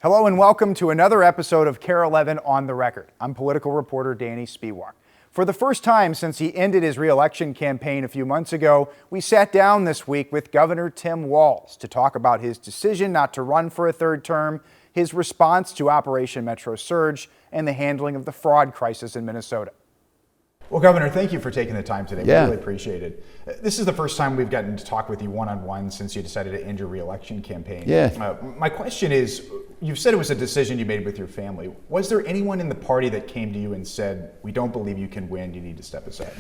Hello and welcome to another episode of KARE 11 On the Record. I'm political reporter Danny Spewak. For the first time since he ended his re-election campaign a few months ago, we sat down this week with Governor Tim Walz to talk about his decision not to run for a third term, his response to Operation Metro Surge, and the handling of the fraud crisis in Minnesota. Well, Governor, thank you for taking the time today. We really appreciate it. This is the first time we've gotten to talk with you one-on-one since you decided to end your re-election campaign. My question is, you've said it was a decision you made with your family. Was there anyone in the party that came to you and said, we don't believe you can win, you need to step aside?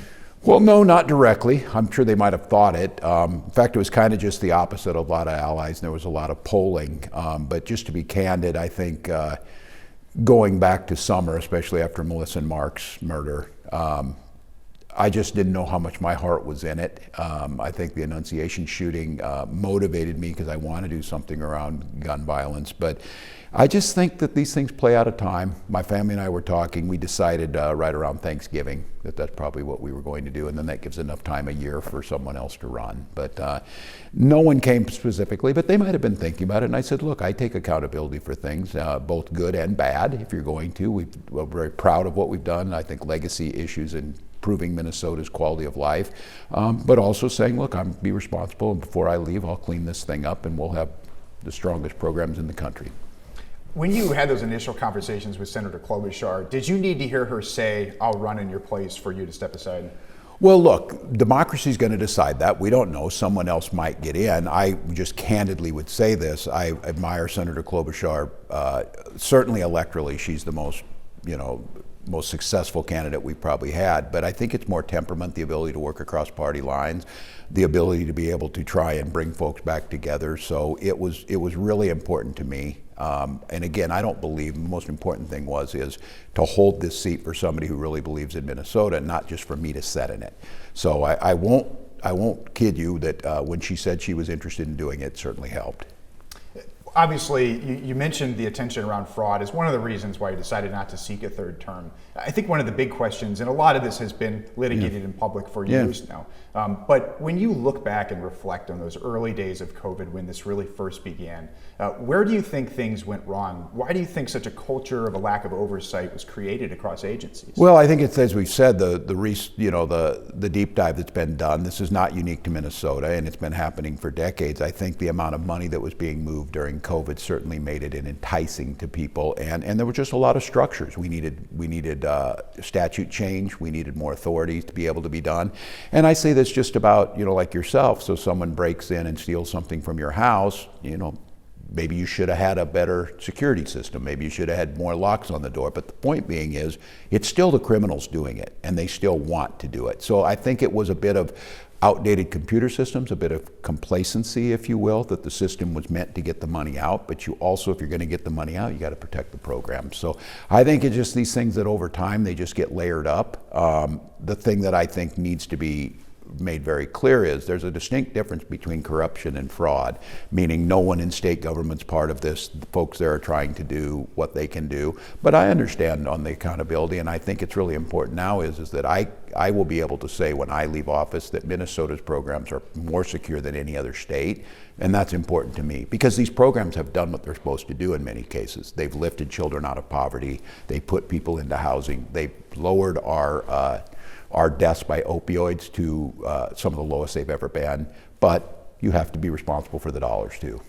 Well, no, not directly. I'm sure they might have thought it. In fact, it was kind of just the opposite of a lot of allies, and there was a lot of polling. But just to be candid, I think going back to summer, especially after Melissa and Mark's murder, I just didn't know how much my heart was in it. I think the Annunciation shooting motivated me because I want to do something around gun violence. But I just think that these things play out of time. My family and I were talking. We decided right around Thanksgiving that that's probably what we were going to do, and then that gives enough time a year for someone else to run. But no one came specifically, but they might have been thinking about it. And I said, look, I take accountability for things, both good and bad, if you're going to. We're very proud of what we've done. I think legacy issues in improving Minnesota's quality of life, but also saying, look, I'm be responsible, and before I leave, I'll clean this thing up, and we'll have the strongest programs in the country. When you had those initial conversations with Senator Klobuchar, did you need to hear her say, I'll run in your place for you to step aside? Well, look, democracy's going to decide that. We don't know. Someone else might get in. I just candidly would say this. I admire Senator Klobuchar. Certainly electorally, she's the most successful candidate we've probably had, but I think it's more temperament, the ability to work across party lines, the ability to be able to try and bring folks back together. So it was really important to me. And again, I don't believe the most important thing is to hold this seat for somebody who really believes in Minnesota, not just for me to sit in it. So I won't kid you that when she said she was interested in doing it, it certainly helped. Obviously, you mentioned the attention around fraud as one of the reasons why you decided not to seek a third term. I think one of the big questions, and a lot of this has been litigated in public for years now, but when you look back and reflect on those early days of COVID when this really first began, where do you think things went wrong? Why do you think such a culture of a lack of oversight was created across agencies? Well, I think it's, as we've said, the deep dive that's been done. This is not unique to Minnesota, and it's been happening for decades. I think the amount of money that was being moved during COVID certainly made it enticing to people, and there were just a lot of structures. We needed statute change. We needed more authority to be able to be done. And I say this just about, like yourself. So someone breaks in and steals something from your house, maybe you should have had a better security system. Maybe you should have had more locks on the door. But the point being is, it's still the criminals doing it, and they still want to do it. So I think it was a bit of outdated computer systems, a bit of complacency, if you will, that the system was meant to get the money out, but you also, if you're going to get the money out, you got to protect the program. So I think it's just these things that over time, they just get layered up. The thing that I think needs to be made very clear is there's a distinct difference between corruption and fraud, meaning no one in state government's part of this. The folks there are trying to do what they can do. But I understand on the accountability, and I think it's really important now is that I will be able to say when I leave office that Minnesota's programs are more secure than any other state, and that's important to me because these programs have done what they're supposed to do in many cases. They've lifted children out of poverty, they put people into housing, they've lowered our deaths by opioids to some of the lowest they've ever been, but you have to be responsible for the dollars too.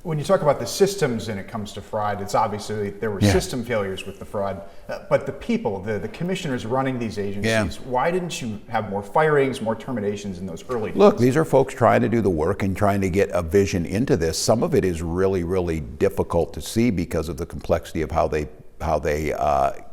When you talk about the systems and it comes to fraud, it's obviously there were system failures with the fraud, but the people, the commissioners running these agencies, why didn't you have more firings, more terminations in those early days? Look, these are folks trying to do the work and trying to get a vision into this. Some of it is really, really difficult to see because of the complexity of how they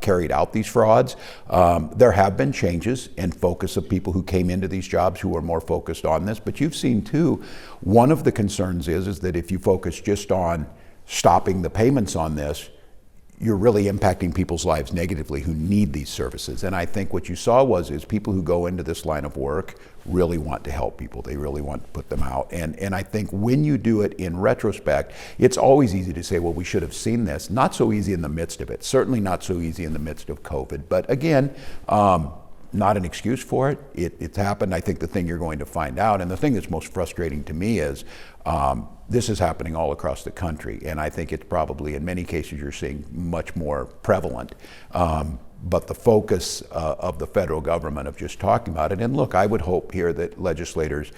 carried out these frauds. There have been changes in focus of people who came into these jobs who are more focused on this, but you've seen too, one of the concerns is that if you focus just on stopping the payments on this, you're really impacting people's lives negatively who need these services. And I think what you saw is people who go into this line of work really want to help people. They really want to put them out. And I think when you do it in retrospect, it's always easy to say, well, we should have seen this. Not so easy in the midst of it. Certainly not so easy in the midst of COVID. But again, not an excuse for it. It's happened. I think the thing you're going to find out, and the thing that's most frustrating to me is this is happening all across the country. And I think it's probably, in many cases, you're seeing much more prevalent. But the focus of the federal government of just talking about it, and look, I would hope here that legislators,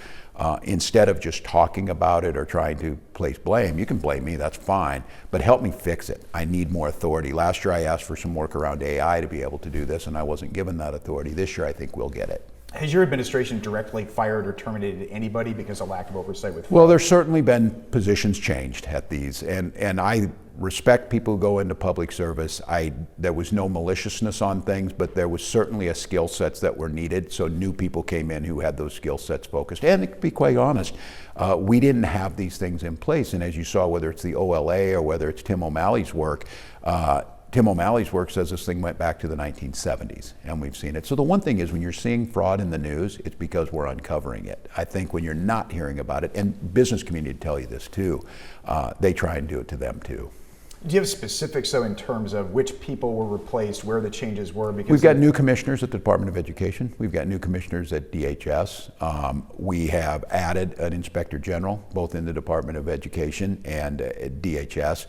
instead of just talking about it or trying to place blame, you can blame me, that's fine, but help me fix it. I need more authority. Last year I asked for some work around AI to be able to do this, and I wasn't given that authority. This year I think we'll get it. Has your administration directly fired or terminated anybody because of lack of oversight with fraud? Well, there's certainly been positions changed at these, and I respect people who go into public service. There was no maliciousness on things, but there was certainly a skill sets that were needed, so new people came in who had those skill sets focused. And to be quite honest, we didn't have these things in place, and as you saw, whether it's the OLA or whether it's Tim O'Malley's work, Tim O'Malley's work says this thing went back to the 1970s, and we've seen it. So the one thing is, when you're seeing fraud in the news, it's because we're uncovering it. I think when you're not hearing about it, and business community tell you this too, they try and do it to them too. Do you have specifics, though, in terms of which people were replaced, where the changes were? Because we've got new commissioners at the Department of Education. We've got new commissioners at DHS. We have added an inspector general, both in the Department of Education and at DHS.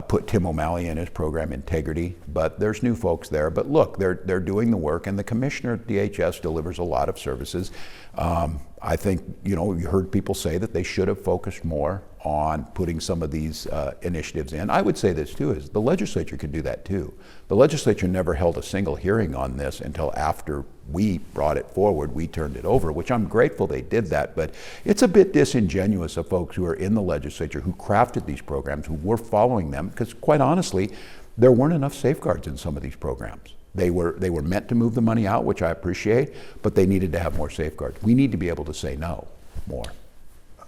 Put Tim O'Malley in his program Integrity, but there's new folks there. But look, they're doing the work, and the commissioner at DHS delivers a lot of services. I think, you heard people say that they should have focused more on putting some of these initiatives in. I would say this too, is the legislature could do that too. The legislature never held a single hearing on this until after we brought it forward, we turned it over, which I'm grateful they did that, but it's a bit disingenuous of folks who are in the legislature who crafted these programs, who were following them, because quite honestly, there weren't enough safeguards in some of these programs. They were meant to move the money out, which I appreciate, but they needed to have more safeguards. We need to be able to say no more.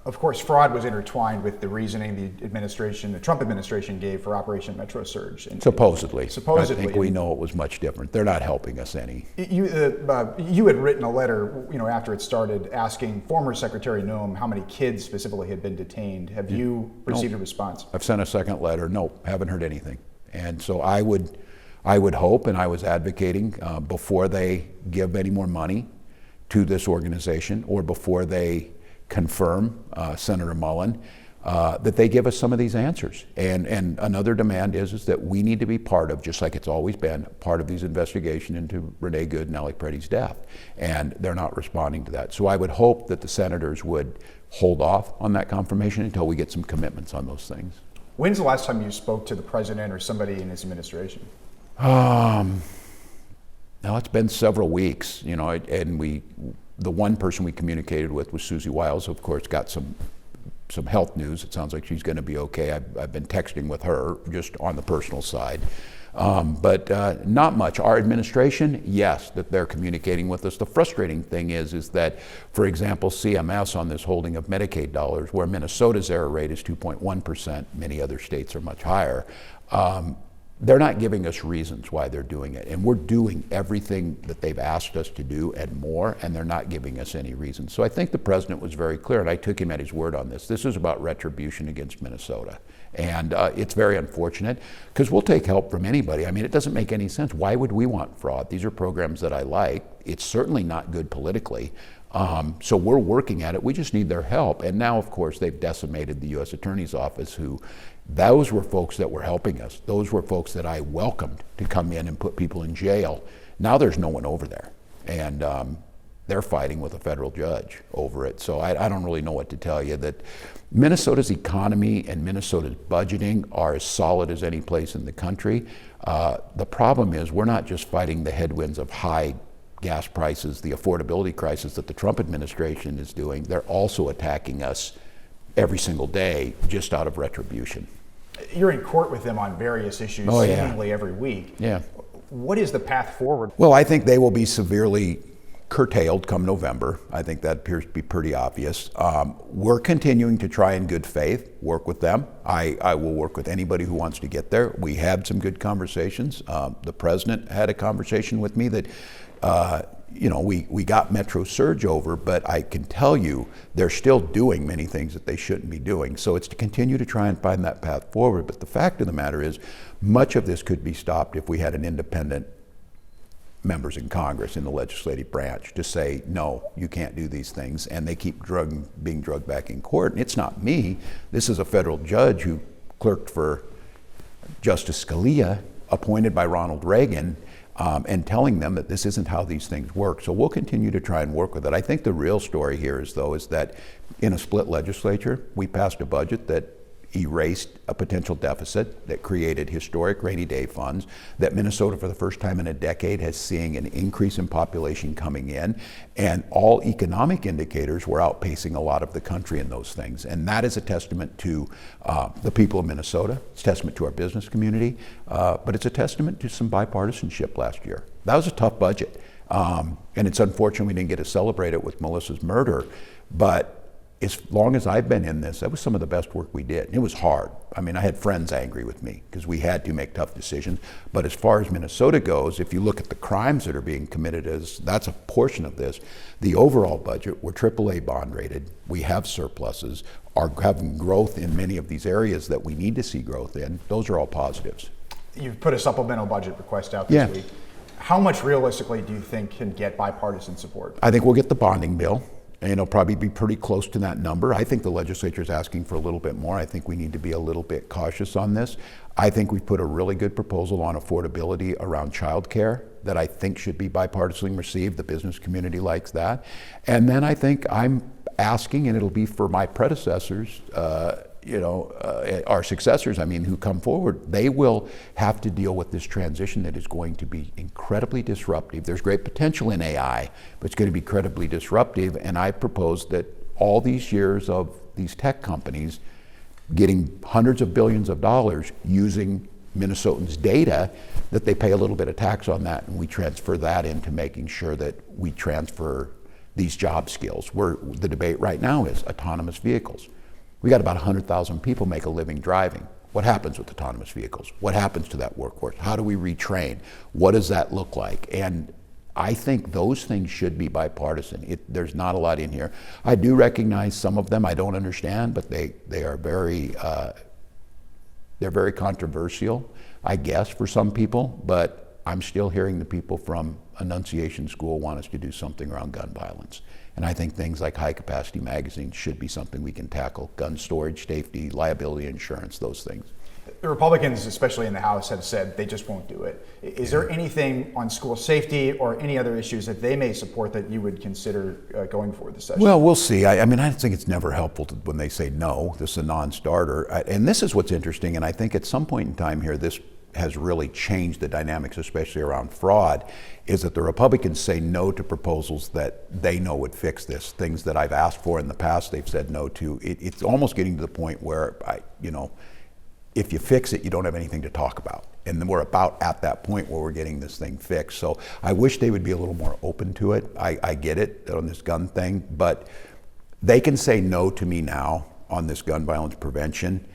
Of course, fraud was intertwined with the reasoning the Trump administration gave for Operation Metro Surge. Supposedly. I think we know it was much different. They're not helping us any. You had written a letter, after it started, asking former Secretary Noem how many kids specifically had been detained. Have you received a response? I've sent a second letter. No, haven't heard anything. And so I would hope, and I was advocating before they give any more money to this organization, or before they confirm Senator Mullen, that they give us some of these answers. And another demand is that we need to be part of, just like it's always been, part of these investigation into Renee Good and Alec Pretty's death. And they're not responding to that. So I would hope that the senators would hold off on that confirmation until we get some commitments on those things. When's the last time you spoke to the president or somebody in his administration? Now it's been several weeks, and the one person we communicated with was Susie Walz, of course, got some health news. It sounds like she's going to be okay. I've been texting with her just on the personal side. But not much. Our administration, yes, that they're communicating with us. The frustrating thing is that, for example, CMS on this holding of Medicaid dollars, where Minnesota's error rate is 2.1%, many other states are much higher, they're not giving us reasons why they're doing it. And we're doing everything that they've asked us to do and more, and they're not giving us any reasons. So I think the president was very clear, and I took him at his word on this. This is about retribution against Minnesota. And it's very unfortunate, because we'll take help from anybody. I mean, it doesn't make any sense. Why would we want fraud? These are programs that I like. It's certainly not good politically. So we're working at it. We just need their help. And now, of course, they've decimated the U.S. Attorney's Office, those were folks that were helping us. Those were folks that I welcomed to come in and put people in jail. Now there's no one over there. And they're fighting with a federal judge over it. So I don't really know what to tell you. That Minnesota's economy and Minnesota's budgeting are as solid as any place in the country. The problem is we're not just fighting the headwinds of high gas prices, the affordability crisis that the Trump administration is doing. They're also attacking us every single day just out of retribution. You're in court with them on various issues seemingly every week. Yeah. What is the path forward? Well, I think they will be severely curtailed come November. I think that appears to be pretty obvious. We're continuing to try in good faith, work with them. I will work with anybody who wants to get there. We had some good conversations. The president had a conversation with me that, we got Metro Surge over, but I can tell you they're still doing many things that they shouldn't be doing. So it's to continue to try and find that path forward. But the fact of the matter is, much of this could be stopped if we had an independent members in Congress, in the legislative branch, to say, no, you can't do these things, and they keep being drugged back in court. And it's not me. This is a federal judge who clerked for Justice Scalia, appointed by Ronald Reagan, and telling them that this isn't how these things work. So we'll continue to try and work with it. I think the real story here is that in a split legislature, we passed a budget that erased a potential deficit, that created historic rainy day funds, that Minnesota for the first time in a decade has seeing an increase in population coming in, and all economic indicators were outpacing a lot of the country in those things. And that is a testament to the people of Minnesota, it's a testament to our business community, but it's a testament to some bipartisanship last year. That was a tough budget, and it's unfortunate we didn't get to celebrate it with Melissa's murder, but as long as I've been in this, that was some of the best work we did. It was hard. I mean, I had friends angry with me because we had to make tough decisions. But as far as Minnesota goes, if you look at the crimes that are being committed, that's a portion of this. The overall budget, we're AAA bond rated. We have surpluses, are having growth in many of these areas that we need to see growth in. Those are all positives. You've put a supplemental budget request out this week. How much realistically do you think can get bipartisan support? I think we'll get the bonding bill. And it'll probably be pretty close to that number. I think the legislature is asking for a little bit more. I think we need to be a little bit cautious on this. I think we've put a really good proposal on affordability around childcare that I think should be bipartisanly received. The business community likes that. And then I think I'm asking, and it'll be for my predecessors, our successors, who come forward, they will have to deal with this transition that is going to be incredibly disruptive. There's great potential in AI, but it's going to be incredibly disruptive. And I propose that all these years of these tech companies getting hundreds of billions of dollars using Minnesotans' data, that they pay a little bit of tax on that, and we transfer that into making sure that we transfer these job skills. Where the debate right now is autonomous vehicles. We got about 100,000 people make a living driving. What happens with autonomous vehicles? What happens to that workforce? How do we retrain? What does that look like? And I think those things should be bipartisan. There's not a lot in here. I do recognize some of them I don't understand, but they are very controversial, I guess, for some people. But I'm still hearing the people from Annunciation School want us to do something around gun violence. And I think things like high-capacity magazines should be something we can tackle. Gun storage, safety, liability insurance, those things. The Republicans, especially in the House, have said they just won't do it. Is there anything on school safety or any other issues that they may support that you would consider going for this session? Well, we'll see. I think it's never helpful when they say no. This is a non-starter. And this is what's interesting, and I think at some point in time here, this has really changed the dynamics, especially around fraud, is that the Republicans say no to proposals that they know would fix this. Things that I've asked for in the past, they've said no to. It's almost getting to the point where, if you fix it, you don't have anything to talk about. And then we're about at that point where we're getting this thing fixed. So I wish they would be a little more open to it. I get it on this gun thing, but they can say no to me now on this gun violence prevention,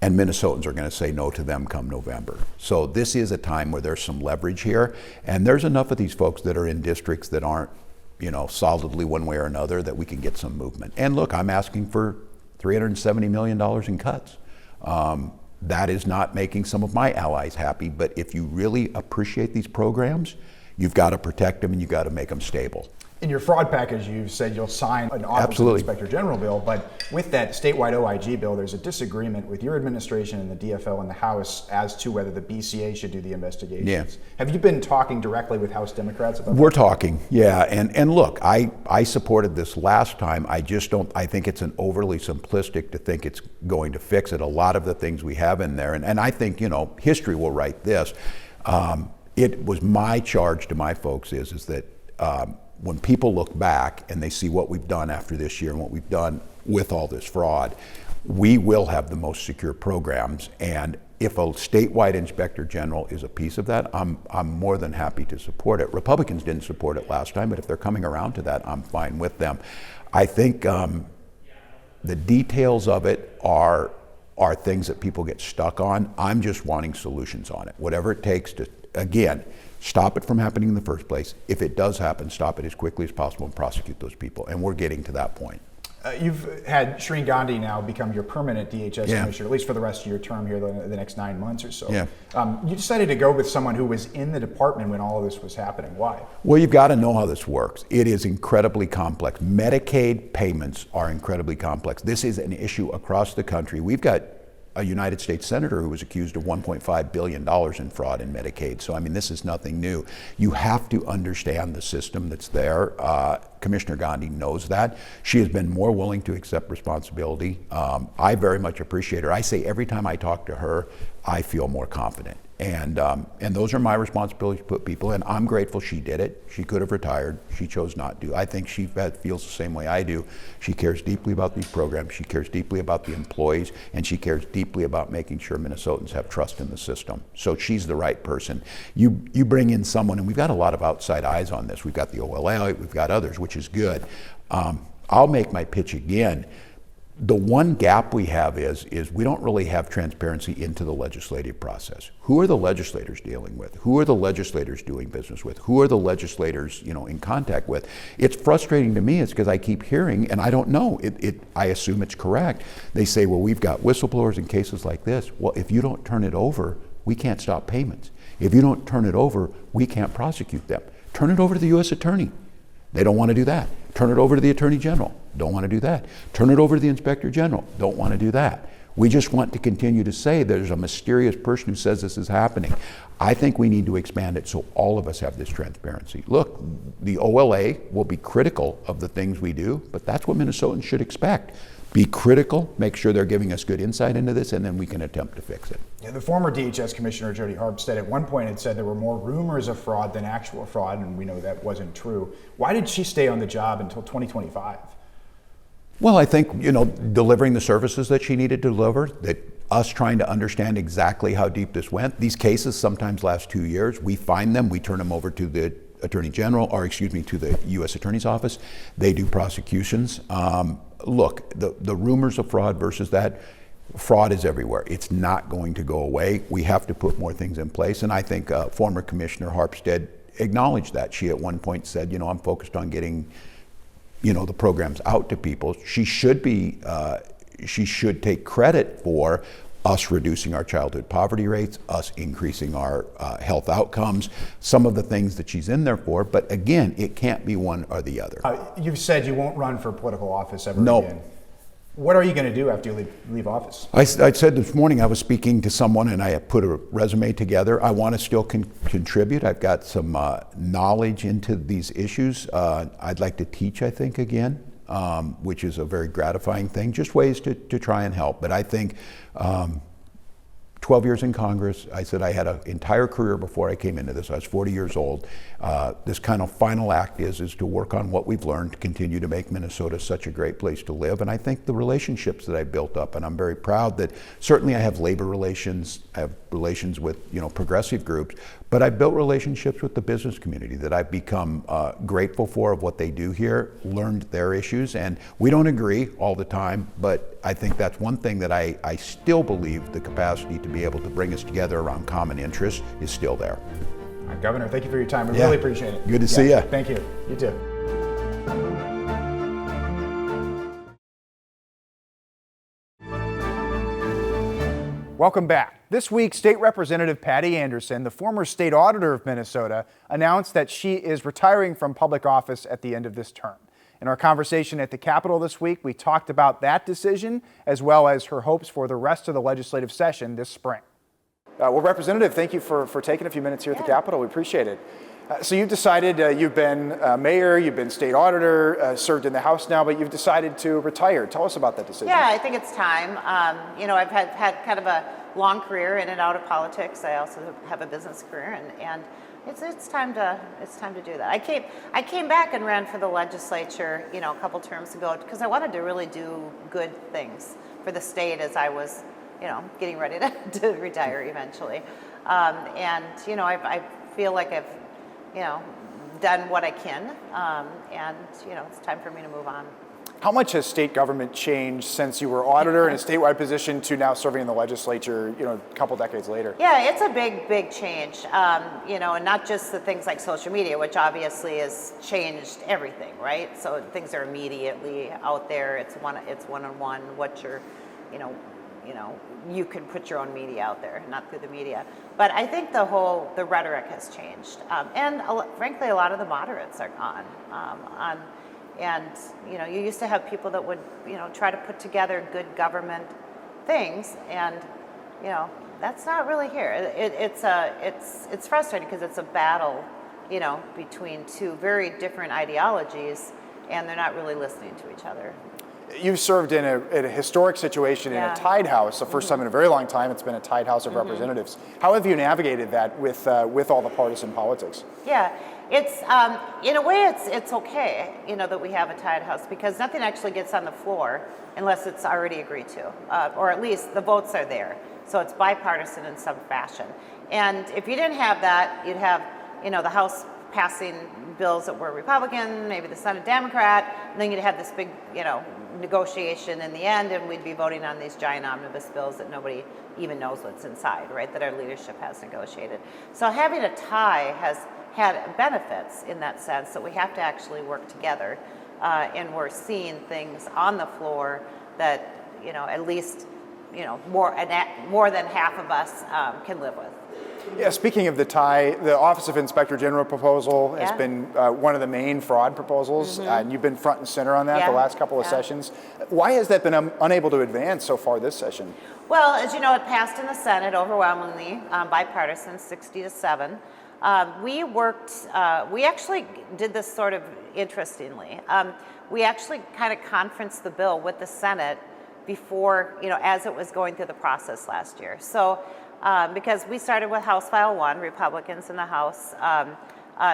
and Minnesotans are going to say no to them come November. So this is a time where there's some leverage here, and there's enough of these folks that are in districts that aren't, solidly one way or another, that we can get some movement. And look, I'm asking for $370 million in cuts. That is not making some of my allies happy, but if you really appreciate these programs, you've got to protect them and you've got to make them stable. In your fraud package, you've said you'll sign an Office of Inspector General bill, but with that statewide OIG bill, there's a disagreement with your administration and the DFL in the House as to whether the BCA should do the investigations. Yeah. Have you been talking directly with House Democrats about that? We're talking, yeah. And look, I supported this last time. I think it's an overly simplistic to think it's going to fix it. A lot of the things we have in there, and I think, history will write this. It was my charge to my folks is that when people look back and they see what we've done after this year and what we've done with all this fraud, we will have the most secure programs. And if a statewide inspector general is a piece of that, I'm more than happy to support it. Republicans didn't support it last time, but if they're coming around to that, I'm fine with them. I think the details of it are things that people get stuck on. I'm just wanting solutions on it. Whatever it takes to, again, stop it from happening in the first place. If it does happen, stop it as quickly as possible and prosecute those people. And we're getting to that point. You've had Shreen Gandhi now become your permanent DHS commissioner, at least for the rest of your term here, the next 9 months or so. Yeah. You decided to go with someone who was in the department when all of this was happening. Why? Well, you've got to know how this works. It is incredibly complex. Medicaid payments are incredibly complex. This is an issue across the country. We've got a United States senator who was accused of $1.5 billion in fraud in Medicaid. So, I mean, this is nothing new. You have to understand the system that's there. Commissioner Gandhi knows that. She has been more willing to accept responsibility. I very much appreciate her. I say every time I talk to her, I feel more confident. And those are my responsibilities to put people in. I'm grateful she did it. She could have retired. She chose not to. I think she feels the same way I do. She cares deeply about these programs. She cares deeply about the employees, and she cares deeply about making sure Minnesotans have trust in the system. So she's the right person. You bring in someone, and we've got a lot of outside eyes on this. We've got the OLA, we've got others, which is good. I'll make my pitch again. The one gap we have is we don't really have transparency into the legislative process. Who are the legislators dealing with? Who are the legislators doing business with? Who are the legislators, in contact with? It's frustrating to me. It's because I keep hearing, and I don't know. I assume it's correct. They say, well, we've got whistleblowers in cases like this. Well, if you don't turn it over, we can't stop payments. If you don't turn it over, we can't prosecute them. Turn it over to the U.S. Attorney. They don't want to do that. Turn it over to the Attorney General. Don't want to do that. Turn it over to the Inspector General. Don't want to do that. We just want to continue to say there's a mysterious person who says this is happening. I think we need to expand it so all of us have this transparency. Look, the OLA will be critical of the things we do, but that's what Minnesotans should expect. Be critical, make sure they're giving us good insight into this, and then we can attempt to fix it. Yeah, the former DHS Commissioner Jody Harpstead at one point had said there were more rumors of fraud than actual fraud, and we know that wasn't true. Why did she stay on the job until 2025? Well, I think, delivering the services that she needed to deliver, that us trying to understand exactly how deep this went. These cases sometimes last 2 years. We find them, we turn them over to the Attorney General, to the U.S. Attorney's Office. They do prosecutions. Look, the rumors of fraud versus that, fraud is everywhere. It's not going to go away. We have to put more things in place. And I think former Commissioner Harpstead acknowledged that. She at one point said, I'm focused on getting, the programs out to people. She should take credit for us reducing our childhood poverty rates, us increasing our health outcomes, some of the things that she's in there for. But again, it can't be one or the other. You've said you won't run for political office ever No. again. What are you going to do after you leave office? I said this morning I was speaking to someone and I put a resume together. I want to still contribute. I've got some knowledge into these issues. I'd like to teach, I think, again. Which is a very gratifying thing, just ways to try and help. But I think 12 years in Congress, I said I had an entire career before I came into this. I was 40 years old. This kind of final act is to work on what we've learned, to continue to make Minnesota such a great place to live. And I think the relationships that I built up, and I'm very proud that certainly I have labor relations, I have relations with progressive groups, but I've built relationships with the business community that I've become grateful for of what they do here, learned their issues, and we don't agree all the time, but I think that's one thing that I still believe the capacity to be able to bring us together around common interests is still there. All right, Governor, thank you for your time. We really appreciate it. Good to see you. Thank you. You too. Welcome back. This week, State Representative Patty Anderson, the former state auditor of Minnesota, announced that she is retiring from public office at the end of this term. In our conversation at the Capitol this week, we talked about that decision as well as her hopes for the rest of the legislative session this spring. Well, Representative, thank you for taking a few minutes here at the Capitol. We appreciate it. So you've decided, you've been mayor, you've been state auditor, served in the House now, but you've decided to retire. Tell us about that decision. Yeah, I think it's time. I've had kind of a long career in and out of politics. I also have a business career, and it's time to do that. I came back and ran for the legislature, a couple terms ago because I wanted to really do good things for the state as I was getting ready to retire eventually. And, I feel like I've, done what I can, and, it's time for me to move on. How much has state government changed since you were auditor in a statewide position to now serving in the legislature, a couple decades later? Yeah, it's a big change, and not just the things like social media, which obviously has changed everything, right? So things are immediately out there. It's one-on-one. What you're, you can put your own media out there, not through the media. But I think the rhetoric has changed, and frankly, a lot of the moderates are gone. And you used to have people that would try to put together good government things, and that's not really here. It's frustrating because it's a battle between two very different ideologies, and they're not really listening to each other. You've served in a historic situation in a tied house, the first time in a very long time it's been a tied House of Representatives. How have you navigated that with all the partisan politics? Yeah, it's in a way it's okay, that we have a tied house, because nothing actually gets on the floor unless it's already agreed to, or at least the votes are there. So it's bipartisan in some fashion. And if you didn't have that, you'd have the House passing bills that were Republican, maybe the Senate Democrat, and then you'd have this big negotiation in the end, and we'd be voting on these giant omnibus bills that nobody even knows what's inside, right, that our leadership has negotiated. So having a tie has had benefits in that sense, that we have to actually work together, and we're seeing things on the floor that at least more than half of us can live with. Yeah, speaking of the tie, the Office of Inspector General proposal has been one of the main fraud proposals, and you've been front and center on that the last couple of sessions. Why has that been unable to advance so far this session? Well, as you know, it passed in the Senate overwhelmingly, bipartisan, 60-7. We actually did this sort of interestingly. We actually kind of conferenced the bill with the Senate before, as it was going through the process last year. So, because we started with House File 1, Republicans in the House.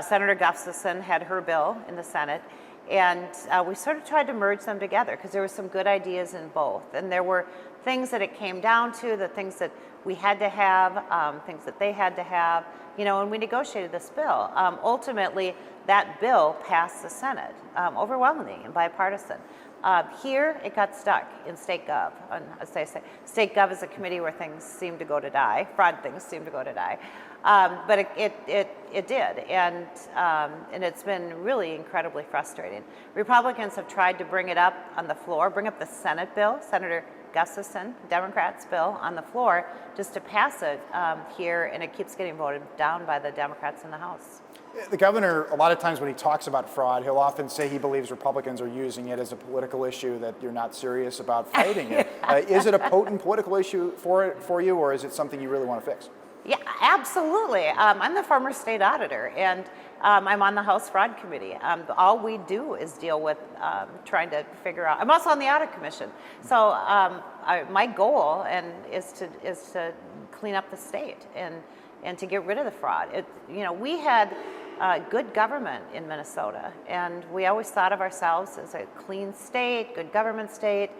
Senator Gustafson had her bill in the Senate, and we sort of tried to merge them together because there were some good ideas in both. And there were things that it came down to, the things that we had to have, things that they had to have, and we negotiated this bill. Ultimately, that bill passed the Senate overwhelmingly and bipartisan. Here, it got stuck in State Gov. And as I say, State Gov is a committee where things seem to go to die, fraud things seem to go to die. But it did, and it's been really incredibly frustrating. Republicans have tried to bring it up on the floor, bring up the Senate bill, Senator Gustafson, Democrats' bill, on the floor, just to pass it here, and it keeps getting voted down by the Democrats in the House. The governor, a lot of times when he talks about fraud, he'll often say he believes Republicans are using it as a political issue, that you're not serious about fighting it. Is it a potent political issue for you, or is it something you really want to fix? Yeah, absolutely. I'm the former state auditor, and I'm on the House Fraud Committee. All we do is deal with trying to figure out. I'm also on the Audit Commission. So my goal is to clean up the state and to get rid of the fraud. We had good government in Minnesota, and we always thought of ourselves as a clean state, good government state,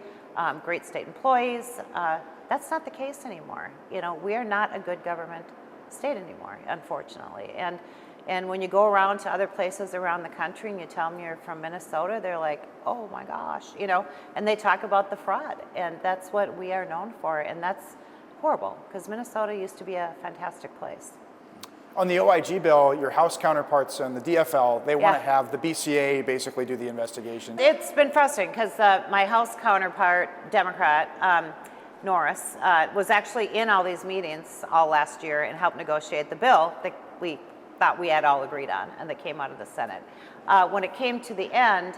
great state employees. That's not the case anymore. We are not a good government state anymore, unfortunately. And when you go around to other places around the country and you tell them you're from Minnesota, they're like, oh my gosh, and they talk about the fraud, and that's what we are known for, and that's horrible, because Minnesota used to be a fantastic place. On the OIG bill, your House counterparts on the DFL, they want to have the BCA basically do the investigation. It's been frustrating because my House counterpart, Democrat, Norris, was actually in all these meetings all last year and helped negotiate the bill that we thought we had all agreed on and that came out of the Senate. When it came to the end,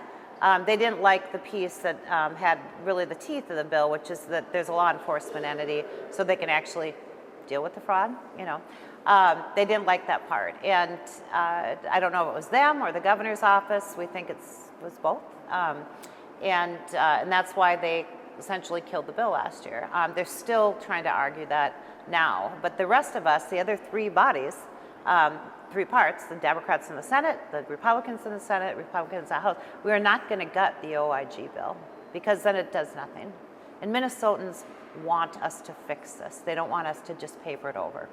they didn't like the piece that had really the teeth of the bill, which is that there's a law enforcement entity so they can actually deal with the fraud, They didn't like that part. And I don't know if it was them or the governor's office. We think it was both. And that's why they essentially killed the bill last year. They're still trying to argue that now. But the rest of us, the other three bodies, three parts, the Democrats in the Senate, the Republicans in the Senate, Republicans in the House, we are not going to gut the OIG bill because then it does nothing. And Minnesotans want us to fix this. They don't want us to just paper it over.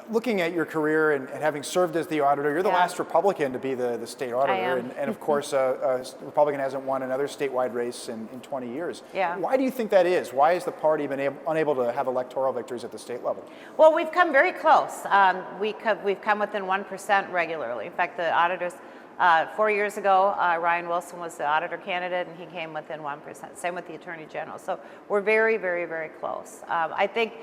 Looking at your career and having served as the auditor, you're the last Republican to be the state auditor. I am. And of course, a Republican hasn't won another statewide race in 20 years. Yeah. Why do you think that is? Why has the party been unable to have electoral victories at the state level? Well, we've come very close. We've come within 1% regularly. In fact, the auditors, 4 years ago, Ryan Wilson was the auditor candidate, and he came within 1%. Same with the Attorney General. So we're very, very, very close. I think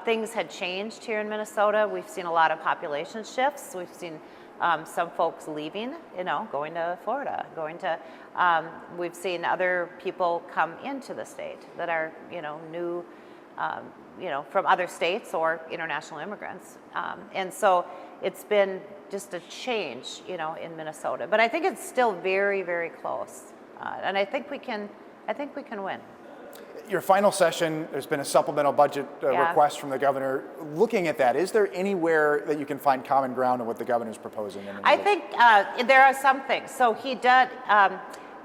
things had changed here in Minnesota. We've seen a lot of population shifts. We've seen some folks leaving, going to Florida, we've seen other people come into the state that are, new, from other states or international immigrants. And so it's been just a change, in Minnesota. But I think it's still very, very close. And I think we can win. Your final session, there's been a supplemental budget request from the governor. Looking at that, is there anywhere that you can find common ground on what the governor's proposing? I think there are some things. So he did,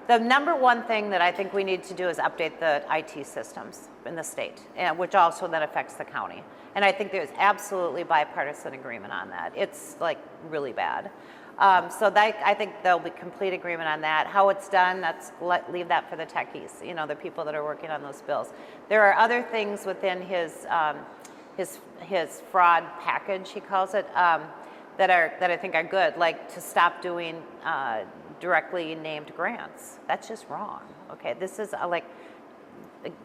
the number one thing that I think we need to do is update the IT systems in the state, which also then affects the county. And I think there's absolutely bipartisan agreement on that. It's like really bad. So I think there'll be complete agreement on that. How it's done, leave that for the techies, the people that are working on those bills. There are other things within his fraud package, he calls it, that I think are good, like to stop doing directly named grants. That's just wrong. Okay, this is like,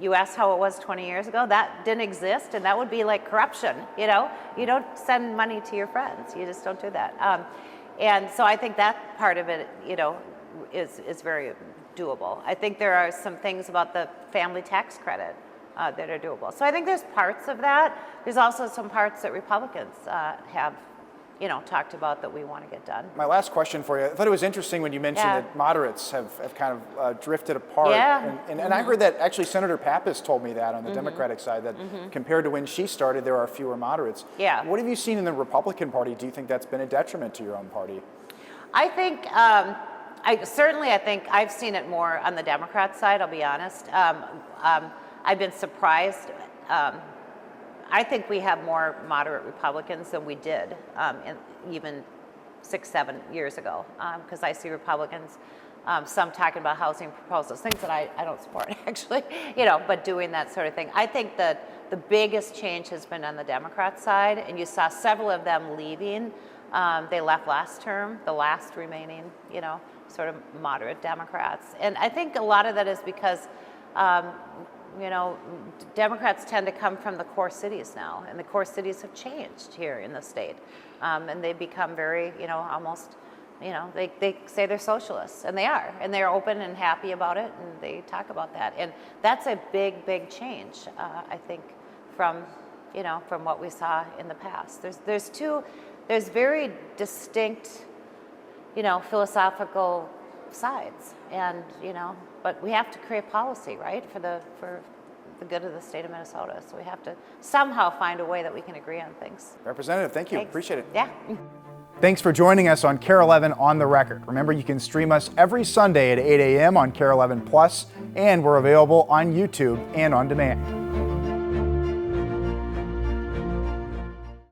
you asked how it was 20 years ago. That didn't exist, and that would be like corruption. You don't send money to your friends. You just don't do that. And so I think that part of it, is very doable. I think there are some things about the family tax credit that are doable. So I think there's parts of that. There's also some parts that Republicans have, talked about that we want to get done. My last question for you, I thought it was interesting when you mentioned that moderates have kind of drifted apart. Yeah. And I heard that actually Senator Pappas told me that on the Democratic side, that compared to when she started, there are fewer moderates. Yeah. What have you seen in the Republican Party? Do you think that's been a detriment to your own party? I think, I think I've seen it more on the Democrat side, I'll be honest. I've been surprised. I think we have more moderate Republicans than we did even 6-7 years ago, because I see Republicans, some talking about housing proposals, things that I don't support actually, but doing that sort of thing. I think that the biggest change has been on the Democrat side, and you saw several of them leaving. They left last term, the last remaining, sort of moderate Democrats. And I think a lot of that is because Democrats tend to come from the core cities now, and the core cities have changed here in the state. And they've become very, almost, they say they're socialists, and they are. And they're open and happy about it, and they talk about that. And that's a big, big change, I think, from what we saw in the past. There's very distinct, philosophical sides, and but we have to create policy, right, for the good of the state of Minnesota. So we have to somehow find a way that we can agree on things. Representative, thank you. Thanks. Appreciate it. Yeah. Thanks for joining us on KARE 11 On the Record. Remember, you can stream us every Sunday at 8 a.m. on KARE 11 Plus, and we're available on YouTube and on demand.